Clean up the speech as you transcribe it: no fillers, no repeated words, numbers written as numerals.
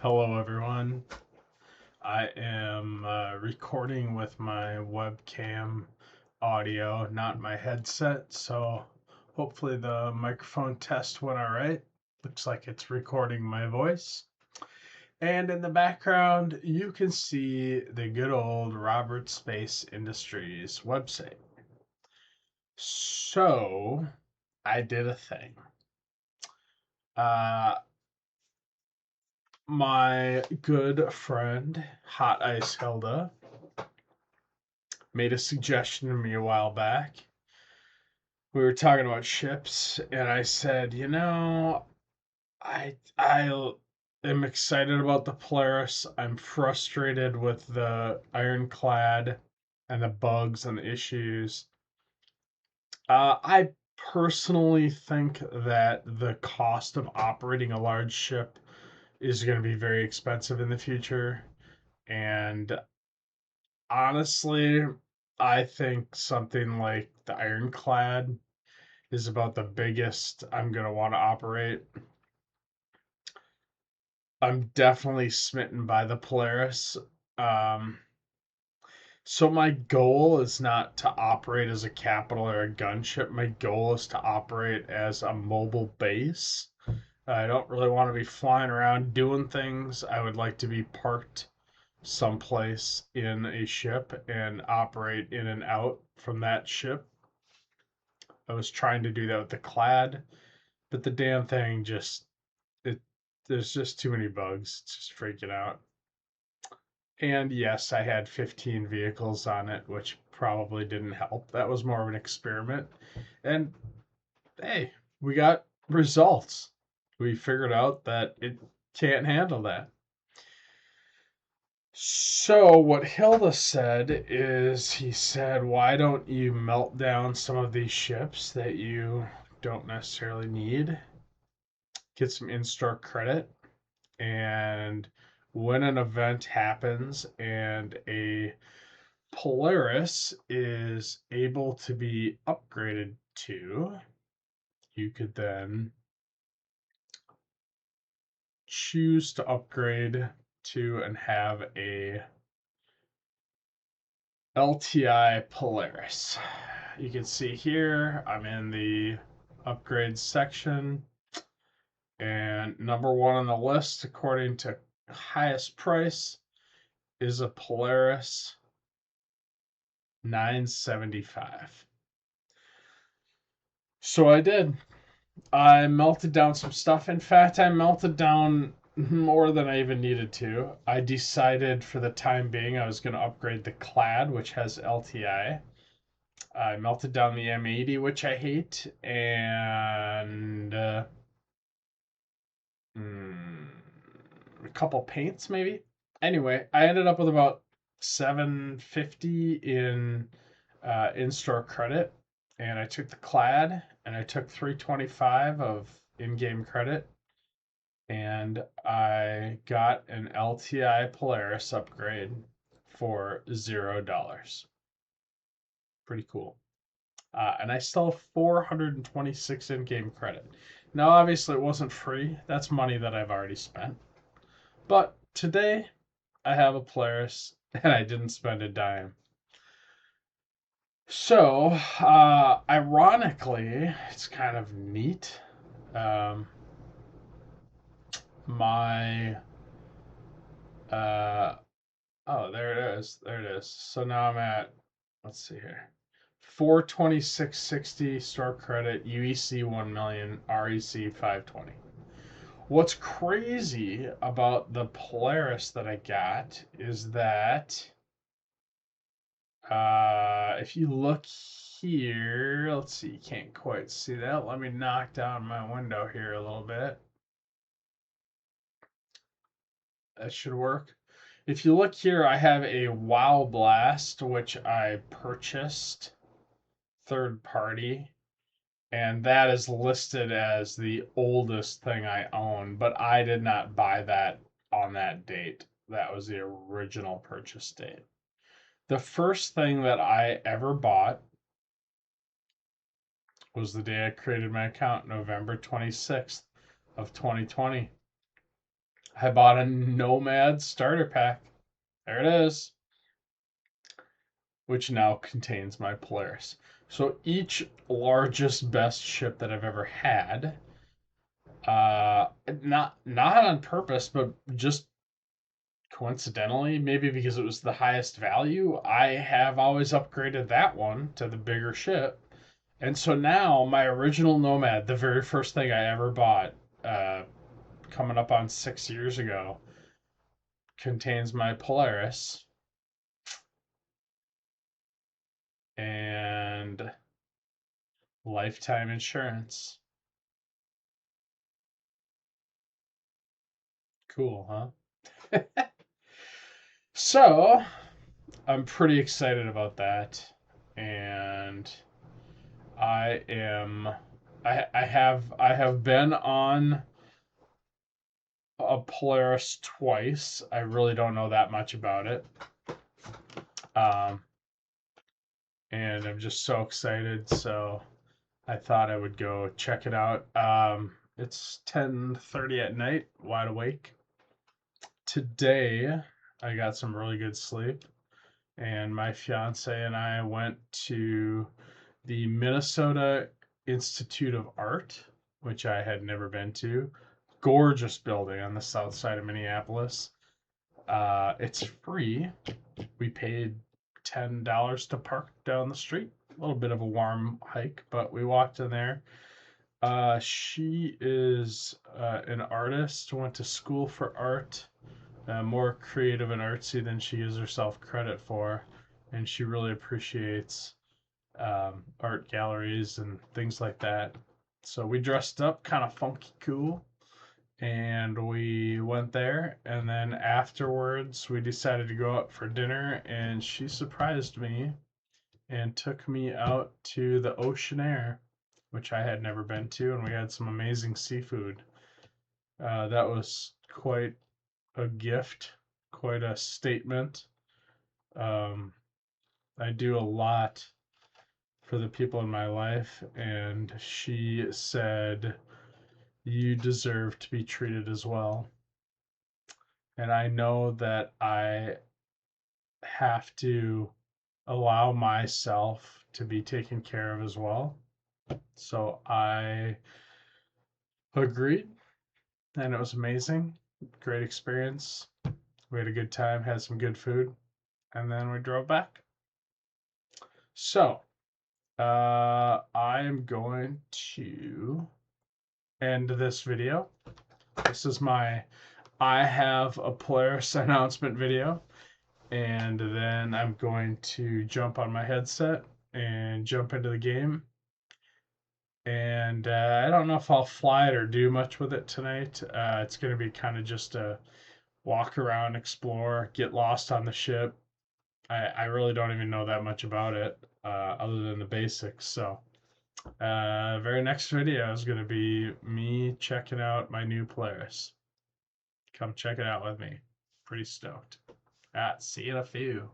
Hello, everyone. I am recording with my webcam audio, not my headset, so hopefully the microphone test went all right. Looks like it's recording my voice. And in the background, you can see the good old Robert Space Industries website. So, I did a thing. Uh, my good friend, Hot Ice Hilda, made a suggestion to me a while back. We were talking about ships, and I said, I am excited about the Polaris. I'm frustrated with the Ironclad and the bugs and the issues. I personally think that the cost of operating a large ship is going to be very expensive in the future, and honestly, I think something like the Ironclad is about the biggest I'm going to want to operate. I'm definitely smitten by the Polaris. Um, so my goal is not to operate as a capital or a gunship. My goal is to operate as a mobile base. I don't really want to be flying around doing things. I would like to be parked someplace in a ship and operate in and out from that ship. I was trying to do that with the Clad, but the damn thing just it there's just too many bugs. It's just freaking out. And yes, I had 15 vehicles on it, which probably didn't help. That was more of an experiment. And hey, we got results. We figured out that it can't handle that. So, what Hilda said is he said, why don't you melt down some of these ships that you don't necessarily need? Get some in store credit, and when an event happens and a Polaris is able to be upgraded to, you could then choose to upgrade to and have a LTI Polaris. You can see here I'm in the upgrades section, and number one on the list according to highest price is a Polaris 975. So I did. I melted down some stuff. In fact, I melted down more than I even needed to. I decided for the time being I was going to upgrade the Clad, which has LTI. I melted down the M80, which I hate, and a couple paints maybe. Anyway, I ended up with about 750 in store credit, and I took the Clad and I took 325 of in-game credit, and I got an LTI Polaris upgrade for $0. Pretty cool. And I still have 426 in-game credit. Now, obviously, it wasn't free. That's money that I've already spent. But today, I have a Polaris, and I didn't spend a dime. So, ironically, it's kind of neat. Um, my uh, oh, there it is. There it is. So now I'm at, let's see here, 426.60 store credit, UEC 1 million, REC 520. What's crazy about the Polaris that I got is that if you look here, let's see, you can't quite see that. Let me knock down my window here a little bit. That should work. If you look here, I have a Wow Blast, which I purchased third party, and that is listed as the oldest thing I own, but I did not buy that on that date. That was the original purchase date. The first thing that I ever bought was the day I created my account, November 26th of 2020. I bought a Nomad starter pack. There it is, which now contains my Polaris. So each largest best ship that I've ever had, not on purpose, but just coincidentally, maybe because it was the highest value, I have always upgraded that one to the bigger ship. And so now my original Nomad, the very first thing I ever bought, uh, coming up on 6 years ago, contains my Polaris and lifetime insurance. Cool, huh? So I'm pretty excited about that, and I am. I have been on a Polaris twice. I really don't know that much about it. Um, and I'm just so excited. So I thought I would go check it out. It's 10:30 at night, wide awake. Today, I got some really good sleep, and my fiance and I went to the Minnesota Institute of Art, which I had never been to. Gorgeous building on the south side of Minneapolis. It's free. We paid $10 to park down the street. A little bit of a warm hike, but we walked in there. She is an artist, went to school for art, more creative and artsy than she gives herself credit for, and she really appreciates art galleries and things like that. So we dressed up kind of funky cool, and we went there, and then afterwards we decided to go out for dinner, and she surprised me and took me out to the Ocean Air, which I had never been to, and we had some amazing seafood. That was quite a gift, quite a statement. Um, I do a lot for the people in my life, and she said, "You deserve to be treated as well." And I know that I have to allow myself to be taken care of as well. So I agreed, and it was amazing. Great experience. We had a good time, had some good food, and then we drove back. So, I'm going to end this video. This is my I have a Polaris announcement video, and then I'm going to jump on my headset and jump into the game. And I don't know if I'll fly it or do much with it tonight. It's going to be kind of just a walk around, explore, get lost on the ship. I really don't even know that much about it other than the basics. So, very next video is going to be me checking out my new Polaris. Come check it out with me. Pretty stoked. See you in a few.